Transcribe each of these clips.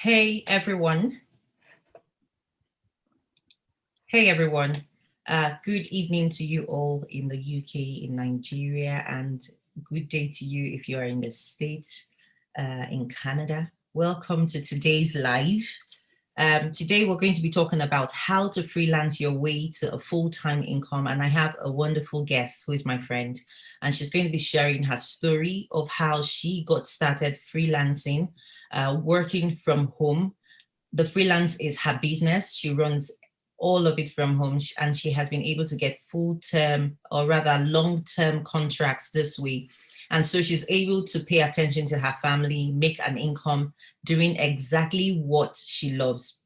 Hey everyone. Hey everyone. Good evening to you all in the UK, in Nigeria, and good day to you if you are in the States, in Canada. Welcome to today's live. Today we're going to be talking about how to freelance your way to a full-time income. And I have a wonderful guest who is my friend, and she's going to be sharing her story of how she got started freelancing, working from home. The freelance is her business. She runs all of it from home, and she has been able to get full-term or rather long-term contracts this way. And so she's able to pay attention to her family, make an income, doing exactly what she loves.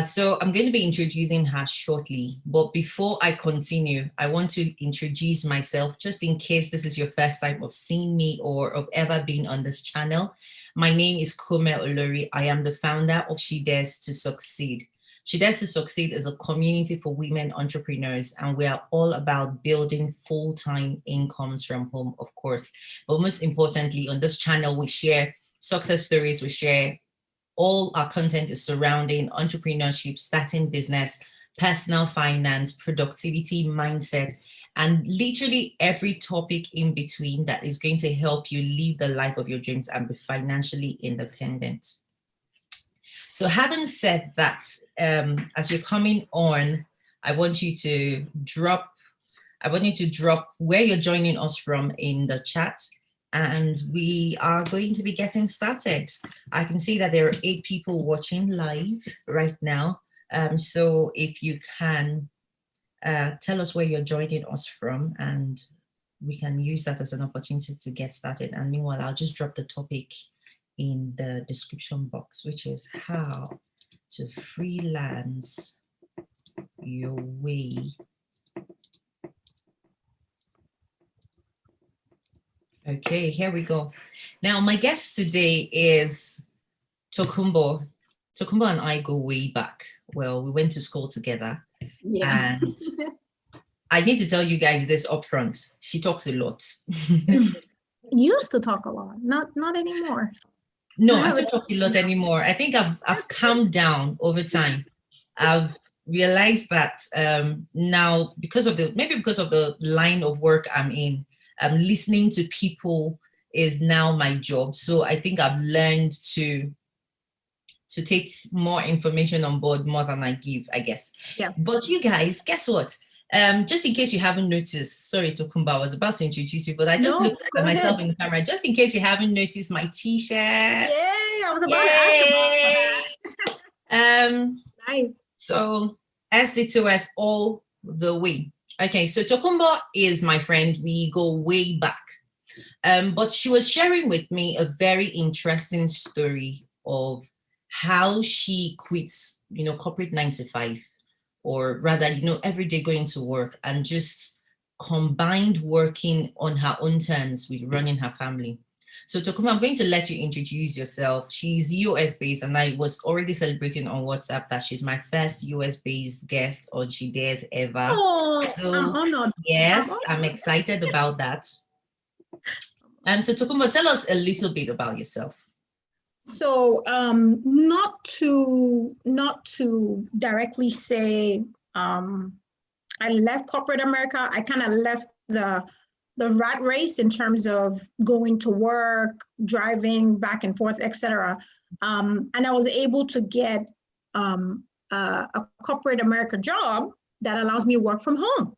So I'm going to be introducing her shortly. But before I continue, I want to introduce myself, just in case this is your first time of seeing me or of ever being on this channel. My name is Kome Olori. I am the founder of She Dares to Succeed. She Dares to Succeed is a community for women entrepreneurs, and we are all about building full-time incomes from home, of course. But most importantly, on this channel, we share success stories. We share all our content is surrounding entrepreneurship, starting business, personal finance, productivity, mindset, and literally every topic in between that is going to help you live the life of your dreams and be financially independent. So having said that, as you're coming on, I want you to drop where you're joining us from in the chat, and we are going to be getting started. I can see that there are 8 people watching live right now. So if you can tell us where you're joining us from, and we can use that as an opportunity to get started. And meanwhile, I'll just drop the topic in the description box, which is how to freelance your way. Okay, here we go. Now, my guest today is Tokumbo. Tokumbo and I go way back. Well, we went to school together. Yeah. And I need to tell you guys this up front. She talks a lot. Used to talk a lot, not anymore. No, I don't talk a lot anymore. I think I've calmed down over time. I've realized that now, because of the line of work I'm in, listening to people is now my job. So I think I've learned to take more information on board more than I give, I guess. Yeah. But you guys, guess what? Just in case you haven't noticed, sorry, Tokumba, I was about to introduce you, but I just looked at myself in the camera. Just in case you haven't noticed my t-shirt. Yay, I was about to ask about that. Nice. So SD2S all the way. Okay, so Tokumba is my friend. We go way back. But she was sharing with me a very interesting story of how she quits, corporate 9 to 5. Or rather, every day going to work, and just combined working on her own terms with running her family. So Tokuma, I'm going to let you introduce yourself. She's US based, and I was already celebrating on WhatsApp that she's my first US based guest on She Dares ever. Oh, so I'm honored. Yes, I'm excited about that. So Tokuma, tell us a little bit about yourself. So not to directly say I left corporate America. I kind of left the rat race in terms of going to work, driving back and forth, etc. And I was able to get a corporate America job that allows me to work from home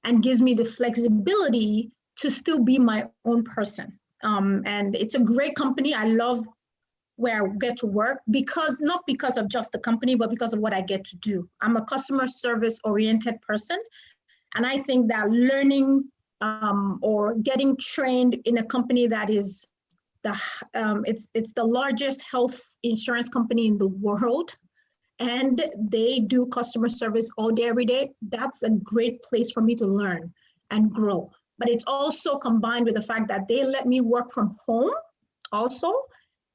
and gives me the flexibility to still be my own person. And it's a great company. I love where I get to work, not because of just the company, but because of what I get to do. I'm a customer service oriented person. And I think that learning or getting trained in a company that is it's the largest health insurance company in the world, and they do customer service all day, every day, that's a great place for me to learn and grow. But it's also combined with the fact that they let me work from home also,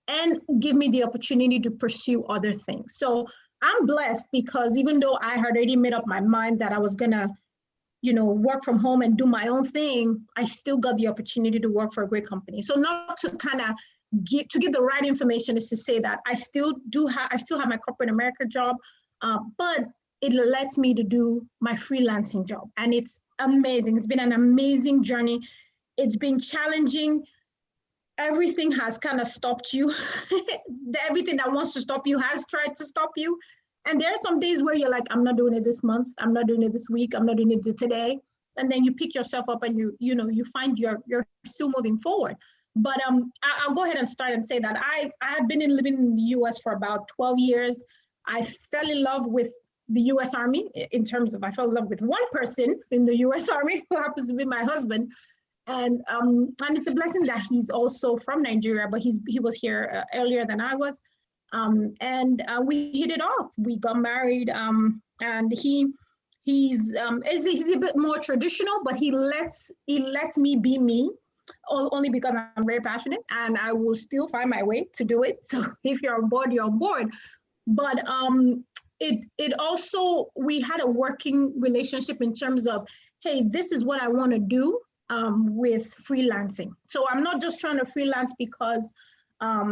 and give me the opportunity to pursue other things. So I'm blessed because even though I had already made up my mind that I was gonna, work from home and do my own thing, I still got the opportunity to work for a great company. So not to kind of get the right information is to say that I still have my corporate America job, but it lets me to do my freelancing job, and it's amazing. It's been an amazing journey. It's been challenging. Everything has kind of stopped you. Everything that wants to stop you has tried to stop you. And there are some days where you're like, I'm not doing it this month. I'm not doing it this week. I'm not doing it today. And then you pick yourself up and you find you're still moving forward. But I'll go ahead and start and say that I have been living in the US for about 12 years. I fell in love with the US Army in terms of I fell in love with one person in the US Army who happens to be my husband. And it's a blessing that he's also from Nigeria, but he was here earlier than I was. We hit it off. We got married, and he's a bit more traditional, but he lets me be me, only because I'm very passionate, and I will still find my way to do it. So if you're on board, you're on board. But it also, we had a working relationship in terms of, hey, this is what I want to do with freelancing. So I'm not just trying to freelance because I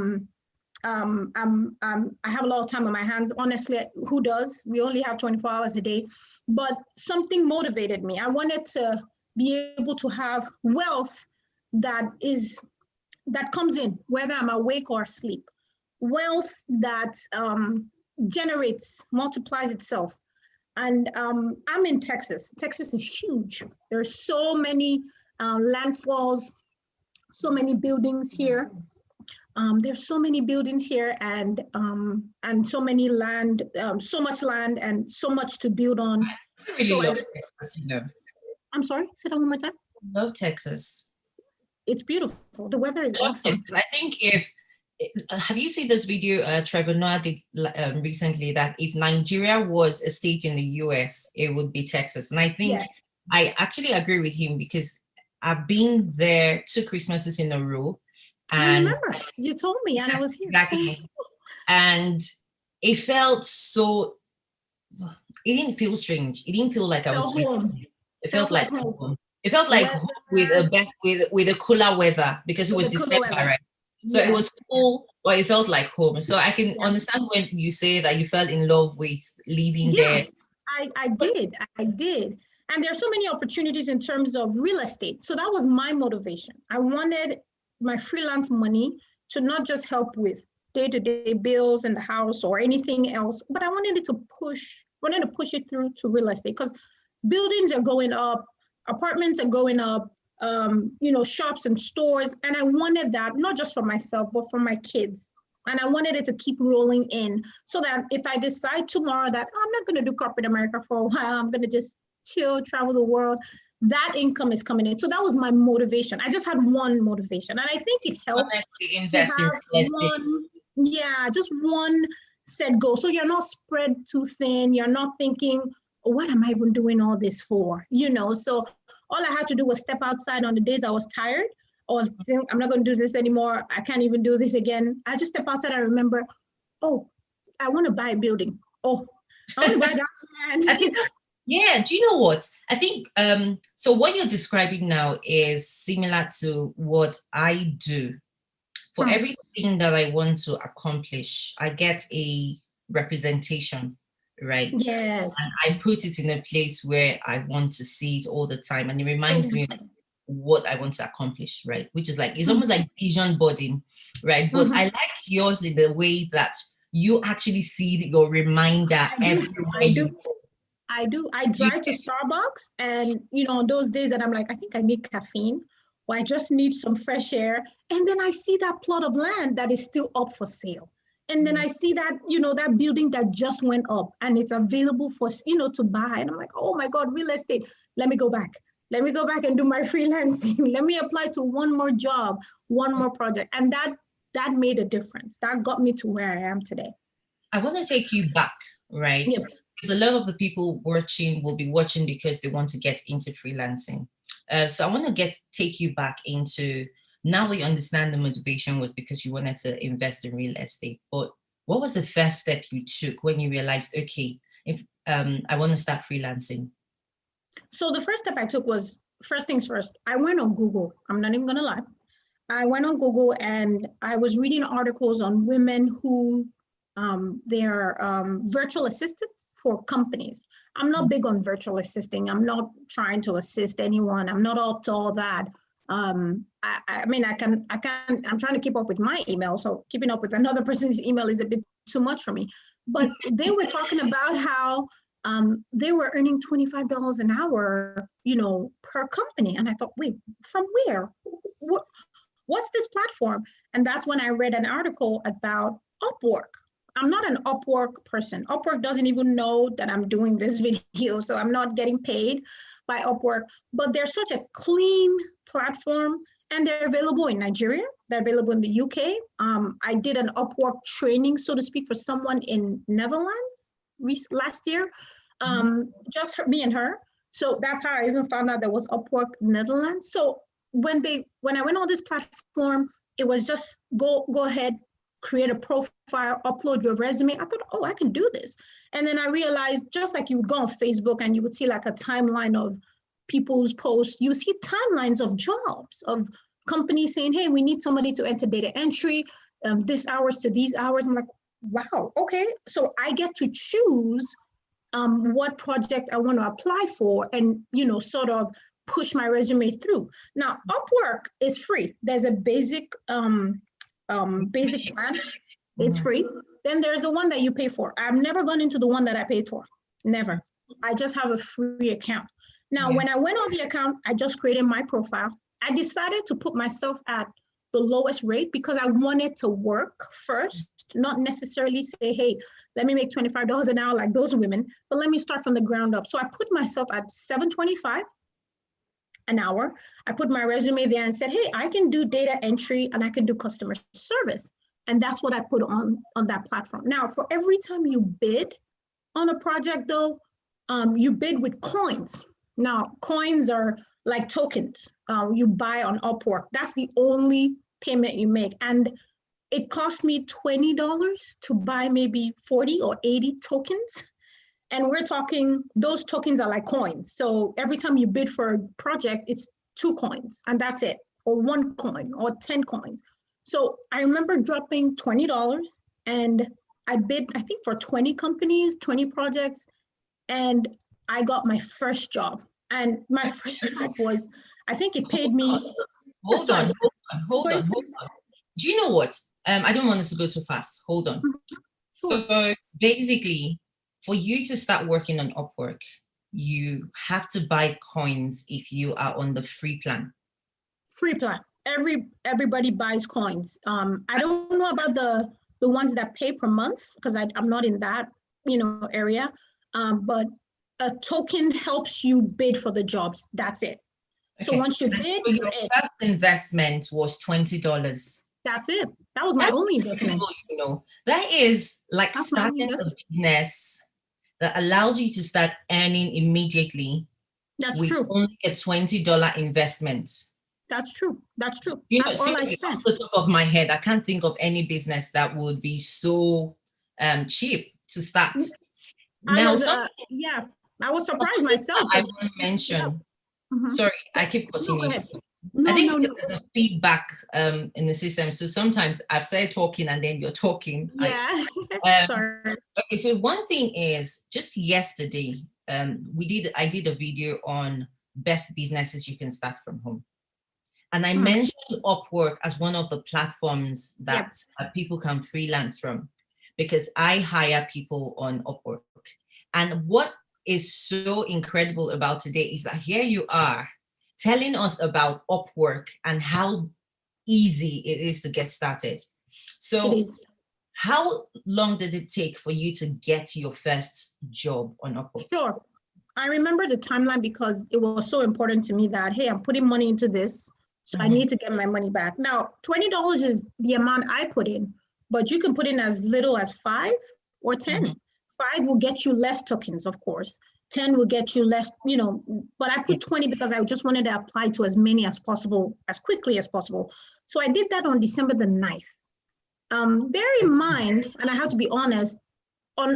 have a lot of time on my hands. Honestly, who does? We only have 24 hours a day. But something motivated me. I wanted to be able to have wealth that comes in, whether I'm awake or asleep. Wealth that multiplies itself. And I'm in Texas. Texas is huge. There are so many landfalls, so many buildings here. There's so many buildings here, and so many land, so much land, and so much to build on. I really love Texas, I'm sorry, say that one more time. I love Texas. It's beautiful. The weather is awesome. Texas. I think have you seen this video Trevor Noah did recently, that if Nigeria was a state in the US, it would be Texas. And I think I actually agree with him, because I've been there 2 Christmases in a row. And I remember you told me, and I was here. Exactly. And it felt so, it didn't feel strange. It didn't feel like I was home. It felt like home. It felt like home with a cooler weather, because it was December, right? So it was cool, but it felt like home. So I can understand when you say that you fell in love with living there. I did. And there are so many opportunities in terms of real estate. So that was my motivation. I wanted my freelance money to not just help with day-to-day bills in the house or anything else, but I wanted to push it through to real estate, because buildings are going up, apartments are going up, shops and stores. And I wanted that not just for myself, but for my kids. And I wanted it to keep rolling in, so that if I decide tomorrow that I'm not going to do corporate America for a while, I'm going to just chill, travel the world, that income is coming in. So that was my motivation. I just had one motivation. And I think it helped to invest in just one set goal. So you're not spread too thin. You're not thinking, what am I even doing all this for? So all I had to do was step outside on the days I was tired, or think, I'm not going to do this anymore. I can't even do this again. I just step outside and remember, oh, I want to buy a building. Oh, I want to buy that land. Yeah, do you know what? I think, so what you're describing now is similar to what I do. For everything that I want to accomplish, I get a representation, right? Yes. And I put it in a place where I want to see it all the time. And it reminds me of what I want to accomplish, right? Which is like, it's almost like vision boarding, right? But I like yours in the way that you actually see your reminder everywhere you go. I do. I drive to Starbucks, and on those days that I'm like, I think I need caffeine, or I just need some fresh air. And then I see that plot of land that is still up for sale. And then I see that, that building that just went up and it's available for, to buy. And I'm like, oh my God, real estate. Let me go back. Let me go back and do my freelancing. Let me apply to one more job, one more project. And that made a difference. That got me to where I am today. I want to take you back, right? Yeah. Because a lot of the people watching will be watching because they want to get into freelancing. So I want to take you back into, now we understand the motivation was because you wanted to invest in real estate. But what was the first step you took when you realized, okay, if I want to start freelancing? So the first step I took was, first things first, I went on Google. I'm not even going to lie. I went on Google and I was reading articles on women who they're virtual assistants for companies. I'm not big on virtual assisting. I'm not trying to assist anyone. I'm not up to all that. I mean, I'm trying to keep up with my email. So keeping up with another person's email is a bit too much for me. But they were talking about how they were earning $25 an hour, per company. And I thought, wait, from where? What's this platform? And that's when I read an article about Upwork. I'm not an Upwork person. Upwork doesn't even know that I'm doing this video, so I'm not getting paid by Upwork, but they're such a clean platform and they're available in Nigeria. They're available in the UK. I did an Upwork training, so to speak, for someone in Netherlands last year, just me and her. So that's how I even found out there was Upwork Netherlands. So when I went on this platform, it was just go ahead, create a profile, upload your resume. I thought, oh, I can do this. And then I realized, just like you would go on Facebook and you would see like a timeline of people's posts, you see timelines of jobs, of companies saying, hey, we need somebody to enter data entry, this hours to these hours. I'm like, wow, okay. So I get to choose what project I want to apply for and, sort of push my resume through. Now, Upwork is free. There's a basic plan. It's free. Then there's the one that you pay for. I've never gone into the one that I paid for. Never. I just have a free account. Now, when I went on the account, I just created my profile. I decided to put myself at the lowest rate because I wanted to work first, not necessarily say, hey, let me make $25 an hour like those women, but let me start from the ground up. So I put myself at $7.25 an hour. I put my resume there and said, hey, I can do data entry and I can do customer service. And that's what I put on that platform. Now, for every time you bid on a project though, you bid with coins. Now, coins are like tokens you buy on Upwork. That's the only payment you make. And it cost me $20 to buy maybe 40 or 80 tokens. And we're talking, those tokens are like coins. So every time you bid for a project, it's 2 coins and that's it, or 1 coin or 10 coins. So I remember dropping $20 and I bid, I think for 20 companies, 20 projects, and I got my first job. And my first job was, I think it paid me. Hold on. Do you know what? I don't want us to go too fast. Hold on. Sure. So basically, for you to start working on Upwork, you have to buy coins if you are on the free plan. Free plan. Everybody buys coins. I don't know about the ones that pay per month because I'm not in that area. But a token helps you bid for the jobs. That's it. Okay. So once you bid, so your first investment was $20. That's it. That was my only investment. That is like starting a business that allows you to start earning immediately. That's with true. Only a $20 investment. That's true. That's true. That's all I spent. Off the top of my head, I can't think of any business that would be so cheap to start. I was surprised myself. I want to mention. Sorry, I keep cutting you. I think there's a feedback in the system. So sometimes I've started talking and then you're talking. Yeah. Sorry. Okay, so one thing is, just yesterday, I did a video on best businesses you can start from home. And I mentioned Upwork as one of the platforms that people can freelance from, because I hire people on Upwork. And what is so incredible about today is that here you are telling us about Upwork and how easy it is to get started. So how long did it take for you to get your first job on Upwork? Sure. I remember the timeline because it was so important to me that, hey, I'm putting money into this, so I need to get my money back. Now, $20 is the amount I put in, but you can put in as little as 5 or 10. 5 will get you less tokens, of course. 10 will get you less, but I put 20 because I just wanted to apply to as many as possible, as quickly as possible. So I did that on December the 9th. Bear in mind, and I have to be honest,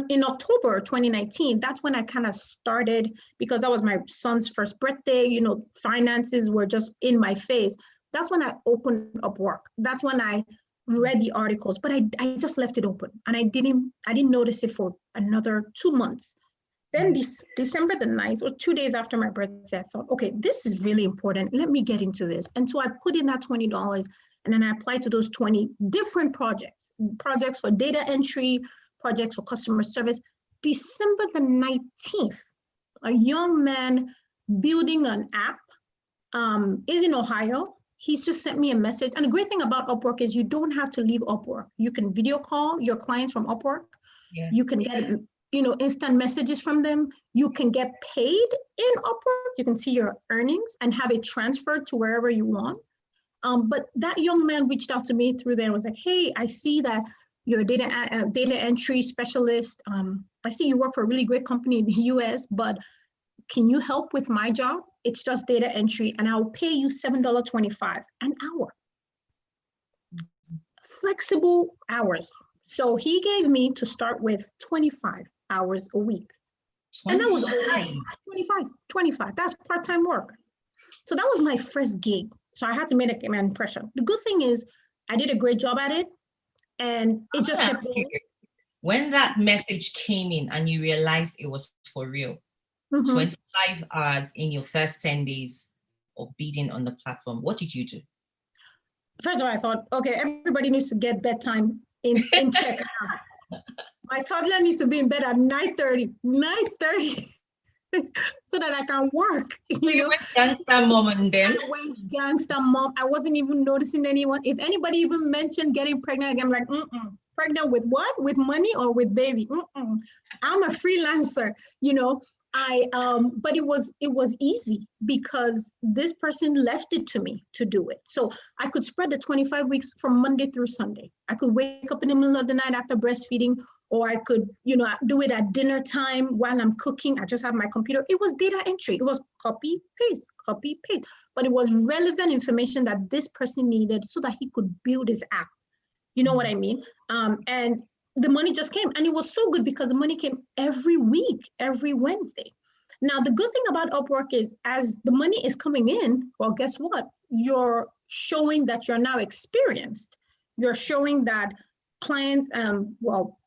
in October 2019, that's when I kind of started, because that was my son's first birthday, finances were just in my face. That's when I opened Upwork. That's when I read the articles, but I just left it open, and I didn't notice it for another 2 months. Then December the 9th, or 2 days after my birthday, I thought, okay, this is really important. Let me get into this. And so I put in that $20, and then I applied to those 20 different projects for data entry, projects for customer service. December the 19th, a young man building an app is in Ohio. He's just sent me a message. And the great thing about Upwork is you don't have to leave Upwork. You can video call your clients from Upwork. Yeah. You can get, instant messages from them. You can get paid in Upwork. You can see your earnings and have it transferred to wherever you want. But that young man reached out to me through there and was like, hey, I see that you're a data entry specialist. I see you work for a really great company in the US, but can you help with my job? It's just data entry, and I'll pay you $7.25 an hour. Flexible hours. So he gave me, to start with, 25 hours a week. 25. And that was okay. 25. That's part-time work. So that was my first gig. So I had to make an impression. The good thing is I did a great job at it, and it just kept going. When that message came in and you realized it was for real, 25 hours in your first 10 days of bidding on the platform, what did you do? First of all, I thought, okay, everybody needs to get bedtime in check now. My toddler needs to be in bed at 9:30 so that I can work. You went gangster mom, and then? I went gangster mom. I wasn't even noticing anyone. If anybody even mentioned getting pregnant, I'm like, pregnant with what? With money or with baby? I'm a freelancer, but it was easy because this person left it to me to do it. So I could spread the 25 weeks from Monday through Sunday. I could wake up in the middle of the night after breastfeeding, or I could, do it at dinner time while I'm cooking. I just have my computer. It was data entry. It was copy, paste, but it was relevant information that this person needed so that he could build his app. You know what I mean? And the money just came, and it was so good because the money came every week, every Wednesday. Now, the good thing about Upwork is as the money is coming in, well, guess what? You're showing that you're now experienced. You're showing that clients,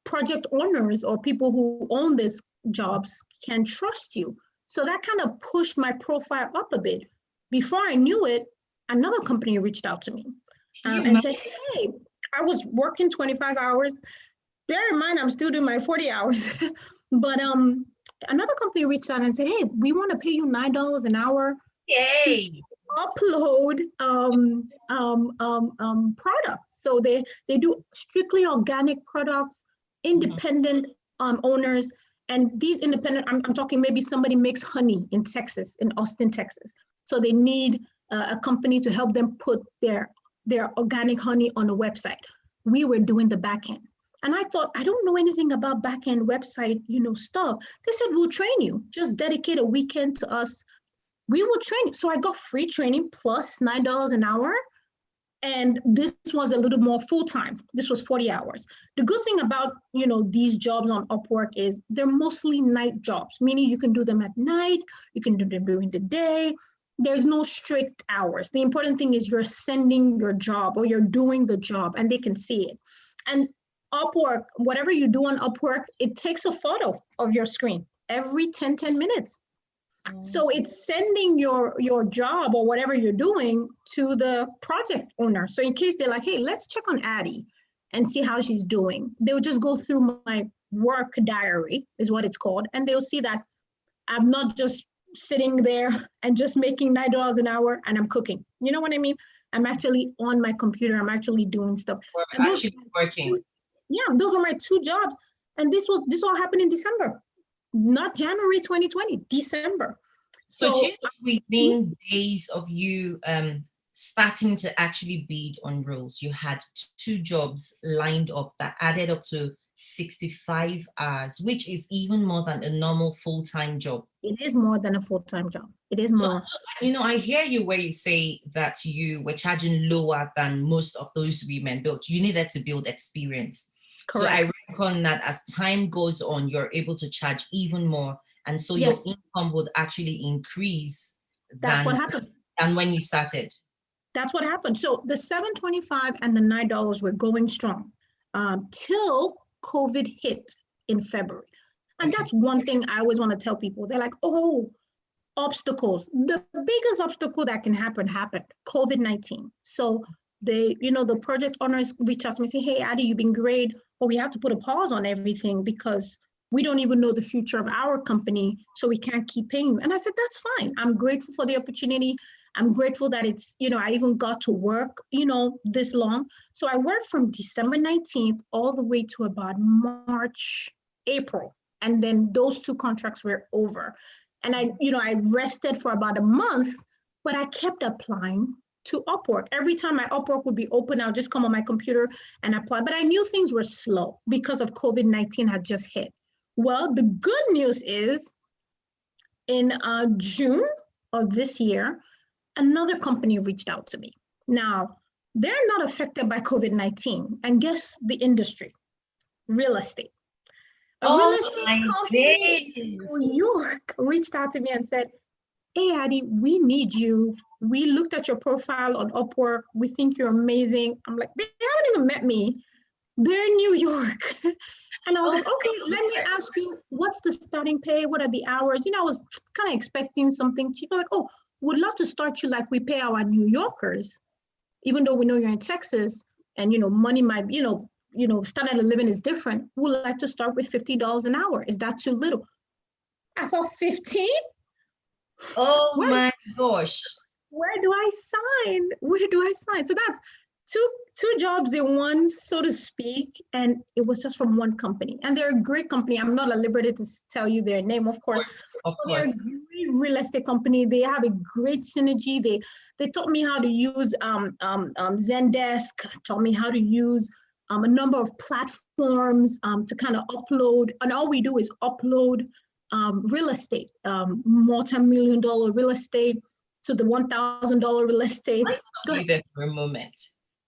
project owners or people who own these jobs can trust you. So that kind of pushed my profile up a bit. Before I knew it, another company reached out to me and said, hey, I was working 25 hours. Bear in mind, I'm still doing my 40 hours. But another company reached out and said, hey, we want to pay you $9 an hour. Yay! Upload products. So they do strictly organic products, independent owners. And these independent, I'm talking maybe somebody makes honey in Texas, in Austin, Texas. So they need a company to help them put their organic honey on a website. We were doing the back end. And I thought, I don't know anything about back end website, stuff. They said, we'll train you. Just dedicate a weekend to us. We will train you. So I got free training plus $9 an hour. And this was a little more full-time. This was 40 hours. The good thing about, these jobs on Upwork is they're mostly night jobs, meaning you can do them at night, you can do them during the day. There's no strict hours. The important thing is you're sending your job or you're doing the job and they can see it. And Upwork, whatever you do on Upwork, it takes a photo of your screen every 10 minutes. So it's sending your job or whatever you're doing to the project owner. So in case they're like, hey, let's check on Addie and see how she's doing. They'll just go through my work diary is what it's called. And they'll see that I'm not just sitting there and just making $9 an hour and I'm cooking. You know what I mean? I'm actually on my computer. I'm actually doing stuff. And those, actually working. Yeah, those are my 2 jobs. And this all happened in December. Not January 2020, December. So just within days of you starting to actually bid on roles, you had 2 jobs lined up that added up to 65 hours, which is even more than a normal full-time job. It is more than a full-time job. It is more. So, I hear you where you say that you were charging lower than most of those women, but you needed to build experience. Correct. So I reckon that as time goes on, you're able to charge even more. And so yes, your income would actually increase. That's what happened. Than when you started. That's what happened. So the $7.25 and the $9 were going strong till COVID hit in February. And that's one thing I always want to tell people. They're like, oh, obstacles. The biggest obstacle that can happen happened, COVID-19. So the project owners reach out to me and say, hey, Addie, you've been great, but we have to put a pause on everything because we don't even know the future of our company, so we can't keep paying you. And I said, that's fine. I'm grateful for the opportunity. I'm grateful that it's, I even got to work, this long. So I worked from December 19th all the way to about March, April. And then those 2 contracts were over. And I rested for about a month, but I kept applying to Upwork. Every time my Upwork would be open, I'll just come on my computer and apply. But I knew things were slow because of COVID-19 had just hit. Well, the good news is in June of this year, another company reached out to me. Now, they're not affected by COVID-19. And guess the industry? Real estate. A real estate company in New York reached out to me and said, hey, Addie, we need you. We looked at your profile on Upwork. We think you're amazing. I'm like, they haven't even met me. They're in New York. And I was like, okay, let me ask you, what's the starting pay? What are the hours? I was kind of expecting something cheap. Like, oh, would love to start you like we pay our New Yorkers, even though we know you're in Texas and, money might, standard of living is different. We'd like to start with $50 an hour. Is that too little? I thought 15? Oh my gosh. Where do I sign? So that's two jobs in one, so to speak. And it was just from one company. And they're a great company. I'm not at liberty to tell you their name, of course. Of course. They're a great real estate company. They have a great synergy. They taught me how to use Zendesk, taught me how to use a number of platforms to kind of upload. And all we do is upload real estate, multi-million-dollar real estate to the $1,000 real estate. Let's stop you there for a moment.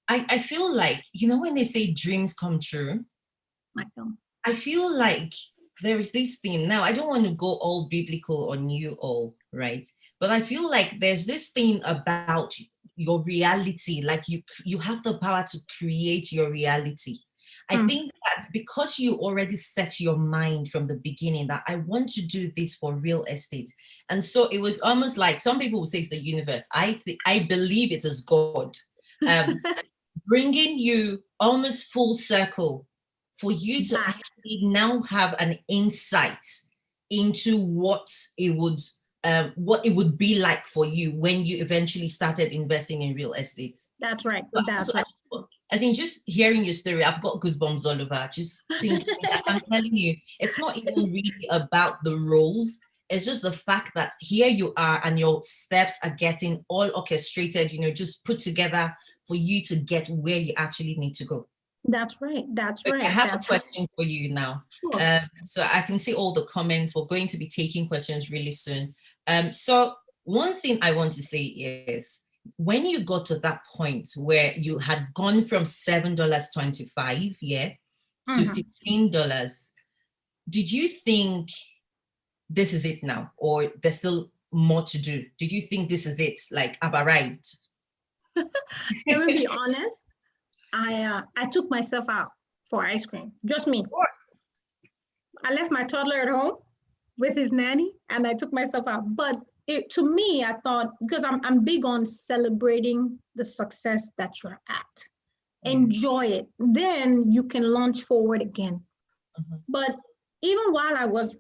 I feel like, when they say dreams come true, I feel like there is this thing. Now, I don't want to go all biblical on you all, right? But I feel like there's this thing about your reality, like you have the power to create your reality. I think that because you already set your mind from the beginning that I want to do this for real estate. And so it was almost like some people will say it's the universe. I believe it is God bringing you almost full circle for you to actually now have an insight into what it would be like for you when you eventually started investing in real estate. That's right. As in just hearing your story, I've got goosebumps all over. Just thinking, I'm telling you, it's not even really about the roles. It's just the fact that here you are and your steps are getting all orchestrated, just put together for you to get where you actually need to go. That's right. I have a question for you now. Sure. So I can see all the comments. We're going to be taking questions really soon. So one thing I want to say is, when you got to that point where you had gone from $7.25 to $15, did you think this is it now, or there's still more to do? Did you think this is it, like I've arrived? Let me be honest. I took myself out for ice cream, just me. I left my toddler at home with his nanny and I took myself out. But to me, I thought, because I'm big on celebrating the success that you're at. Enjoy it. Then you can launch forward again. But even while I was,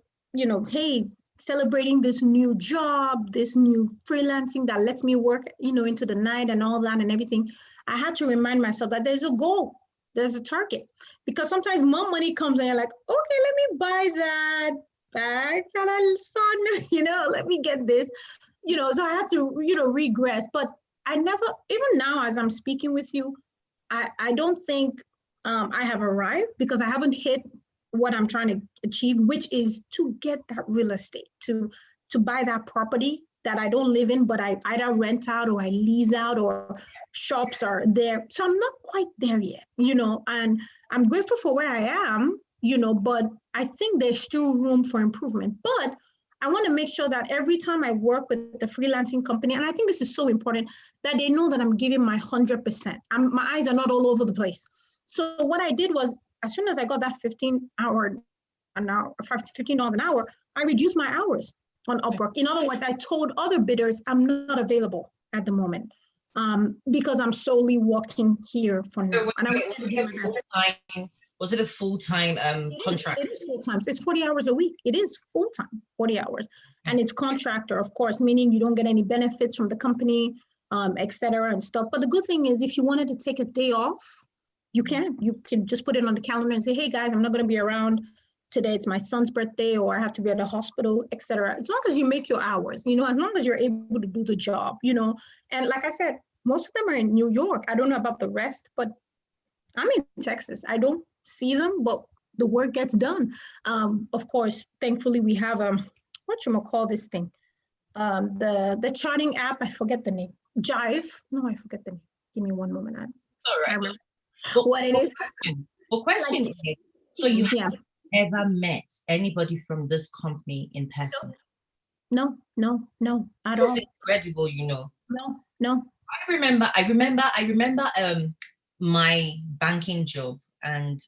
celebrating this new job, this new freelancing that lets me work, into the night and all that and everything, I had to remind myself that there's a goal, there's a target. Because sometimes more money comes and you're like, okay, let me buy that bag that I saw, let me get this, so I had to, regress. But I never, even now as I'm speaking with you, I don't think I have arrived, because I haven't hit what I'm trying to achieve, which is to get that real estate, to buy that property that I don't live in, but I either rent out or I lease out, or shops are there. So I'm not quite there yet, and I'm grateful for where I am, but I think there's still room for improvement. But I want to make sure that every time I work with the freelancing company, and I think this is so important, that they know that I'm giving my 100%. My eyes are not all over the place. So what I did was, as soon as I got that $15 an hour, I reduced my hours on Upwork. In other words, I told other bidders I'm not available at the moment because I'm solely working here for now. And was it a full-time contract? It is full-time. It's 40 hours a week. It is full-time, 40 hours. And it's contractor, of course, meaning you don't get any benefits from the company, et cetera and stuff. But the good thing is if you wanted to take a day off, you can just put it on the calendar and say, hey guys, I'm not going to be around today. It's my son's birthday, or I have to be at the hospital, et cetera. As long as you make your hours, as long as you're able to do the job, and like I said, most of them are in New York. I don't know about the rest, but I'm in Texas. I don't see them, but the work gets done. Of course, thankfully we have whatchamacall this thing? The charting app, I forget the name. Jive. No, I forget the name. Give me one moment. All right. But what it is. Question is, so you have ever met anybody from this company in person? No, at all. This is incredible, No. I remember my banking job, and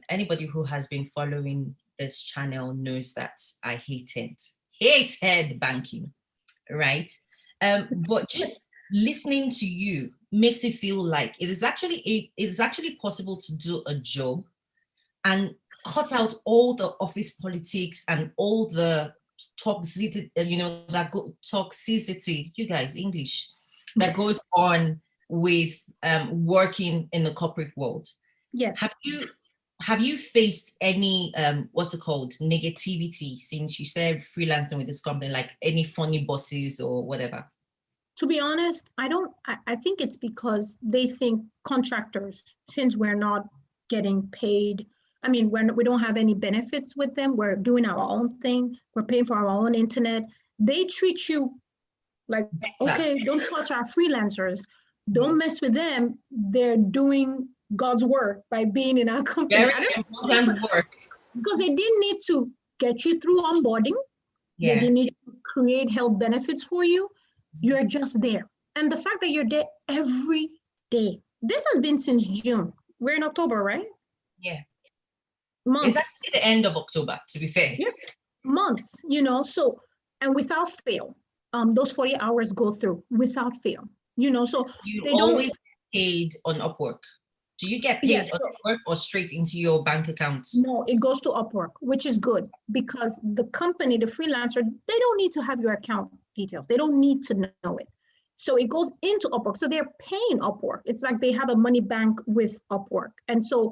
anybody who has been following this channel knows that I hated banking, right? But just listening to you makes it feel like it is actually possible to do a job and cut out all the office politics and all the toxicity, toxicity, you guys, English, that goes on with working in the corporate world. Yeah. Have you faced any negativity since you started freelancing with this company, like any funny bosses or whatever? To be honest, I think it's because they think contractors, since we're not getting paid, we don't have any benefits with them, we're doing our own thing, we're paying for our own internet, they treat you like, okay, don't touch our freelancers, don't mess with them, they're doing God's work by being in our company. Very important work. Because they didn't need to get you through onboarding. Yeah. They didn't need to create health benefits for you. You're just there. And the fact that you're there every day. This has been since June. We're in October, right? Yeah. Months. It's actually the end of October, to be fair. Yeah. Months, so, and without fail, those 40 hours go through without fail, so you they always get paid on Upwork. Do you get paid on Upwork or straight into your bank account? No, it goes to Upwork, which is good because the company, the freelancer, they don't need to have your account details. They don't need to know it. So it goes into Upwork. So they're paying Upwork. It's like they have a money bank with Upwork. And so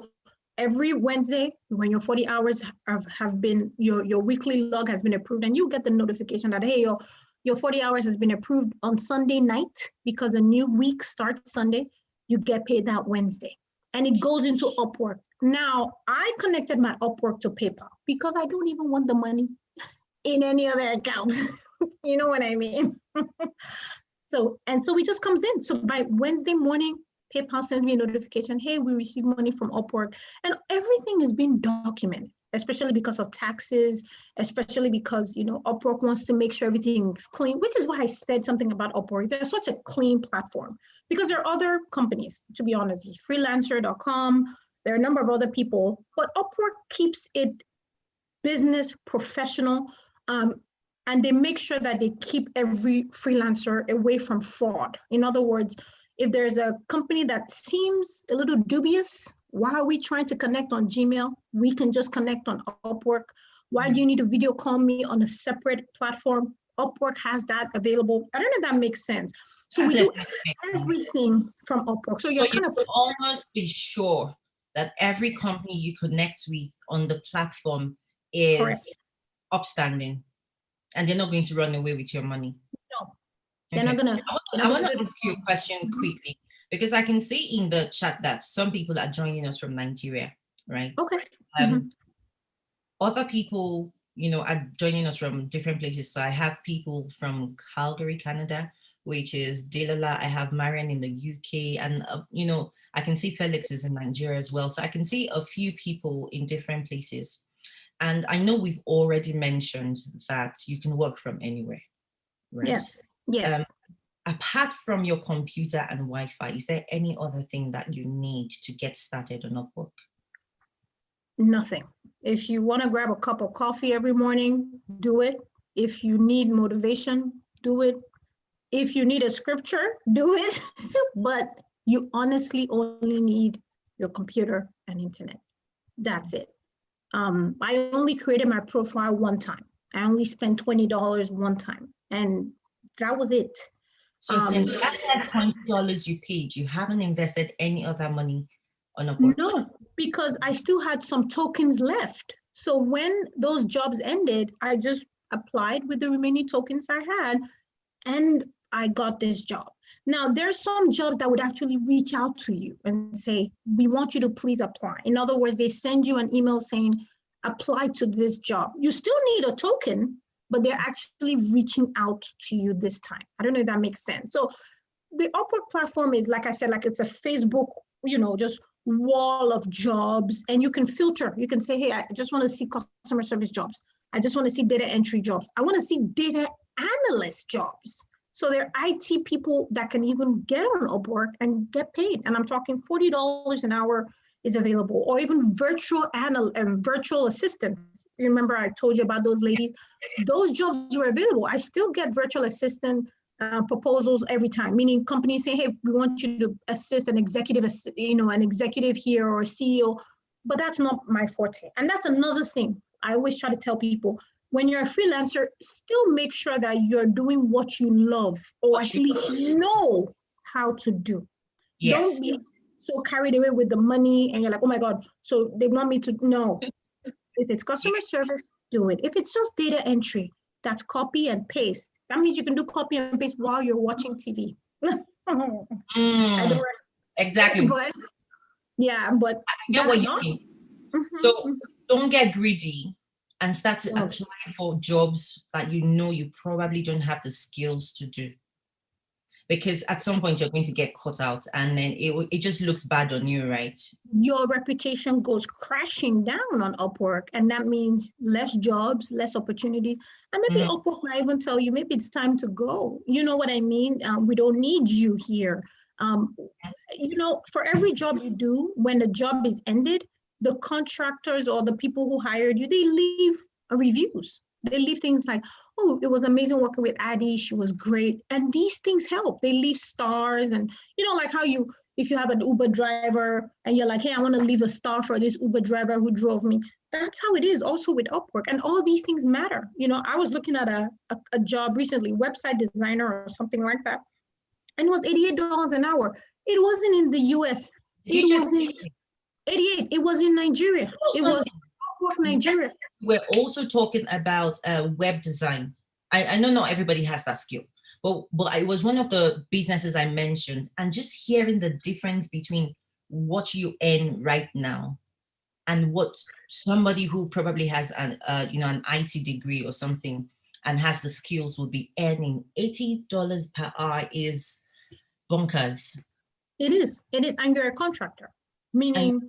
every Wednesday, when your 40 hours have been, your weekly log has been approved, and you get the notification that, hey, your 40 hours has been approved on Sunday night because a new week starts Sunday, you get paid that Wednesday. And it goes into Upwork. Now, I connected my Upwork to PayPal because I don't even want the money in any other account. You know what I mean? So it just comes in. So by Wednesday morning, PayPal sends me a notification, hey, we received money from Upwork. And everything is being documented, especially because of taxes, especially because, Upwork wants to make sure everything is clean, which is why I said something about Upwork. They're such a clean platform because there are other companies, to be honest, freelancer.com, there are a number of other people, but Upwork keeps it business professional, and they make sure that they keep every freelancer away from fraud. In other words, if there's a company that seems a little dubious, why are we trying to connect on Gmail? We can just connect on Upwork. Why do you need to video call me on a separate platform? Upwork has that available. I don't know if that makes sense. So we do everything from Upwork. So you can almost be sure that every company you connect with on the platform is upstanding, and they're not going to run away with your money. No, they're not gonna. I want to ask you a question quickly, because I can see in the chat that some people are joining us from Nigeria, right? Okay. Other people, are joining us from different places. So I have people from Calgary, Canada, which is Delola. I have Marian in the UK, and I can see Felix is in Nigeria as well. So I can see a few people in different places. And I know we've already mentioned that you can work from anywhere, right? Yes, yes. Apart from your computer and Wi-Fi, is there any other thing that you need to get started on Upwork? Nothing. If you want to grab a cup of coffee every morning, do it. If you need motivation, do it. If you need a scripture, do it. But you honestly only need your computer and internet. That's it. I only created my profile one time. I only spent $20 one time, and that was it. So since that $20 you paid, you haven't invested any other money on Upwork? No, because I still had some tokens left. So when those jobs ended, I just applied with the remaining tokens I had, and I got this job. Now, there's some jobs that would actually reach out to you and say, we want you to please apply. In other words, they send you an email saying, apply to this job. You still need a token, but they're actually reaching out to you this time. I don't know if that makes sense. So the Upwork platform is, like I said, like it's a Facebook, just wall of jobs, and you can filter. You can say, hey, I just want to see customer service jobs. I just want to see data entry jobs. I want to see data analyst jobs. So there are IT people that can even get on Upwork and get paid. And I'm talking $40 an hour is available, or even virtual assistants. You remember I told you about those ladies? Those jobs were available. I still get virtual assistant proposals every time, meaning companies say, hey, we want you to assist an executive, an executive here or a CEO, but that's not my forte. And that's another thing I always try to tell people. When you're a freelancer, still make sure that you're doing what you love, or at least know how to do. Yes. Don't be so carried away with the money and you're like, oh my God, so they want me to, no. If it's customer service, do it. If it's just data entry, that's copy and paste. That means you can do copy and paste while you're watching TV. Exactly. But I get what you mean. So don't get greedy and start to apply for jobs that you probably don't have the skills to do. Because at some point you're going to get caught out, and then it just looks bad on you, right? Your reputation goes crashing down on Upwork, and that means less jobs, less opportunities. And maybe Upwork might even tell you, maybe it's time to go. You know what I mean? We don't need you here. For every job you do, when the job is ended, the contractors or the people who hired you, they leave reviews. They leave things like, oh, it was amazing working with Addie. She was great. And these things help. They leave stars. And like how if you have an Uber driver and you're like, hey, I want to leave a star for this Uber driver who drove me. That's how it is also with Upwork. And all these things matter. I was looking at a job recently, website designer or something like that. And it was $88 an hour. It wasn't in the US. It wasn't 88. It was in Nigeria. It was Upwork Nigeria. We're also talking about web design. I know not everybody has that skill, but it was one of the businesses I mentioned, and just hearing the difference between what you earn right now and what somebody who probably has an IT degree or something and has the skills will be earning. $80 per hour is bonkers. It is, and you're a contractor, meaning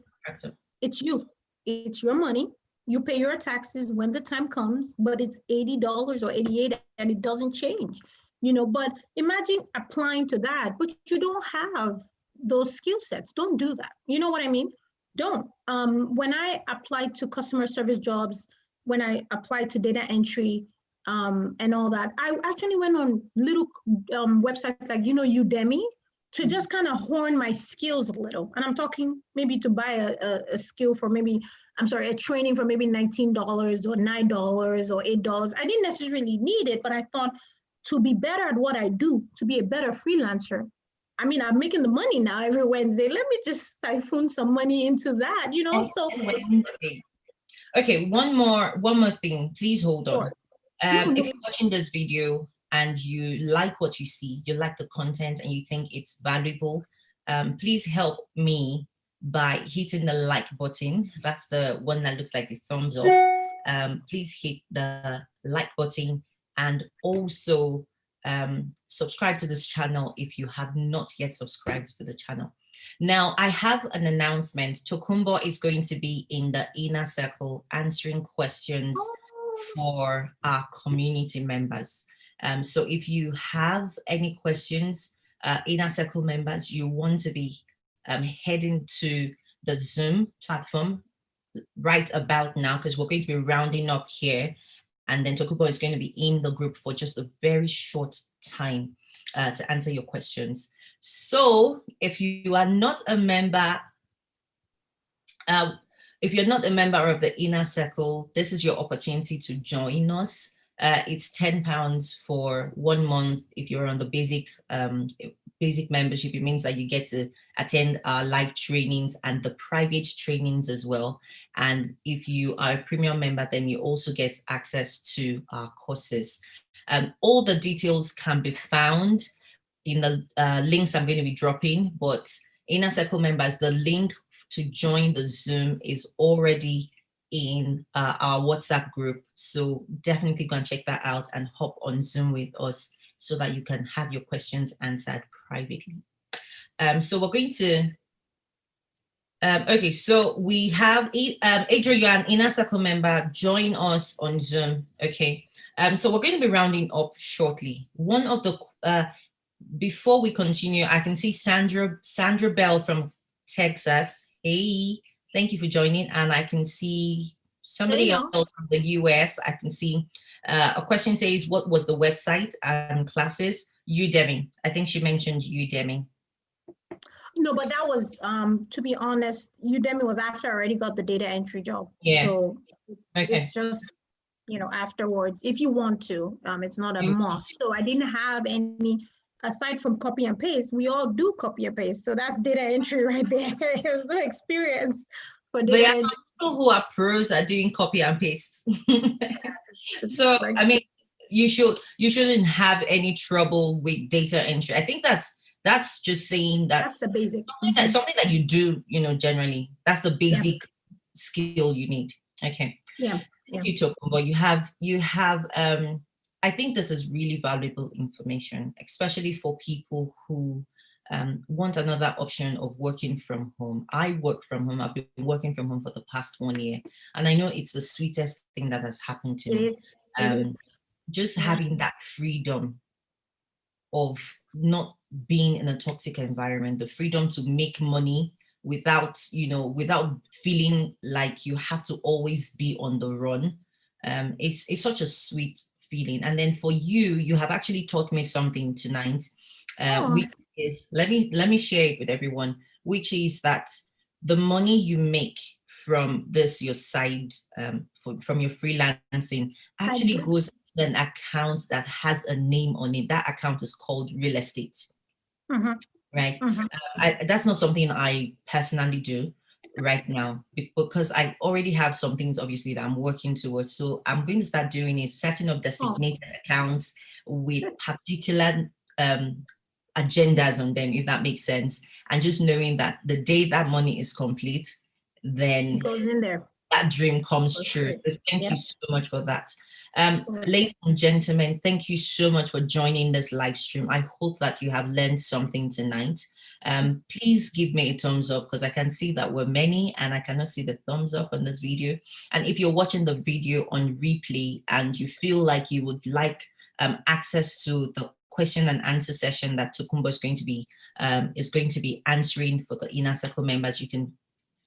it's you. It's your money. You pay your taxes when the time comes, but it's $80 or $88 and it doesn't change, but imagine applying to that, but you don't have those skill sets. Don't do that. You know what I mean? Don't. When I applied to customer service jobs, when I applied to data entry and all that, I actually went on little websites like, Udemy, to just kind of hone my skills a little. And I'm talking maybe to buy a skill for a training for maybe $19 or $9 or $8. I didn't necessarily need it, but I thought to be better at what I do, to be a better freelancer. I mean, I'm making the money now every Wednesday. Let me just siphon some money into that, Okay, one more thing. Please hold on. Sure. If you're watching this video and you like what you see, you like the content and you think it's valuable, please help me by hitting the like button. That's the one that looks like a thumbs up. Please hit the like button and also subscribe to this channel if you have not yet subscribed to the channel. Now, I have an announcement. Tokumbo is going to be in the inner circle answering questions for our community members. So if you have any questions, inner circle members, you want to be heading to the Zoom platform right about now, because we're going to be rounding up here, and then Tokubo is going to be in the group for just a very short time to answer your questions. So if you are not a member, if you're not a member of the inner circle, this is your opportunity to join us. It's £10 for 1 month. If you're on the basic membership, it means that you get to attend our live trainings and the private trainings as well. And if you are a premium member, then you also get access to our courses. All the details can be found in the links I'm going to be dropping, but inner circle members, the link to join the Zoom is already in our WhatsApp group. So definitely go and check that out and hop on Zoom with us so that you can have your questions answered privately. So we're going to, okay, so we have, Adrian, you're an inner circle member, join us on Zoom, okay? So we're going to be rounding up shortly. One of the, before we continue, I can see Sandra Bell from Texas. Hey, thank you for joining. And I can see somebody else from the US. I can see a question says, what was the website and classes? Udemy. I think she mentioned Udemy. No, but that was, to be honest, Udemy was after I already got the data entry job. Yeah. So okay. It's just, you know, afterwards, if you want to, it's not a must. So I didn't have any, aside from copy and paste, we all do copy and paste. So that's data entry right there. It's the experience for data there are entry. some people who are pros at doing copy and paste. So, I mean, you shouldn't have any trouble with data entry. I think that's just saying that that's the basic. Something that you do, you know, generally. That's the basic skill you need. Okay. Yeah. Thank you, Tokumbo. You have I think this is really valuable information, especially for people who want another option of working from home. I work from home. I've been working from home for the past 1 year, and I know it's the sweetest thing that has happened to me. It is. Just having that freedom of not being in a toxic environment, the freedom to make money without, you know, without feeling like you have to always be on the run. It's such a sweet feeling. And then for you, you have actually taught me something tonight, which is, let me share it with everyone, which is that the money you make from this, your side, from your freelancing, actually goes to an account that has a name on it. That account is called real estate. Right? That's not something I personally do right now, because I already have some things obviously that I'm working towards. So I'm going to start doing is setting up designated accounts with particular agendas on them, if that makes sense. And just knowing that the day that money is complete, then it goes in there. That dream comes true. So thank you so much for that. Ladies and gentlemen, thank you so much for joining this live stream. I hope that you have learned something tonight. Please give me a thumbs up, because I can see that we're many and I cannot see the thumbs up on this video. And if you're watching the video on replay and you feel like you would like access to the question and answer session that Tokumbo is going to be answering for the inner circle members, you can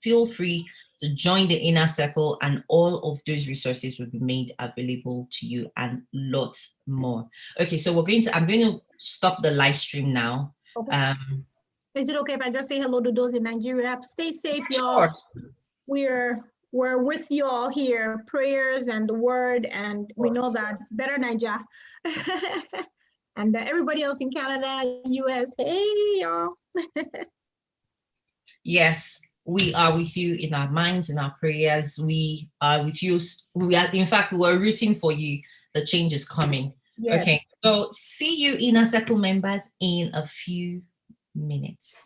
feel free to join the inner circle, and all of those resources will be made available to you and lots more. Okay, so I'm going to stop the live stream now. Is it okay if I just say hello to those in Nigeria? Stay safe, y'all. We're with you all here. Prayers and the word, and we know that better Nigeria. And everybody else in Canada, US, hey y'all. Yes, we are with you in our minds, in our prayers. We are with you. In fact, we're rooting for you. The change is coming. Yes. Okay, so see you inner circle members in a few minutes.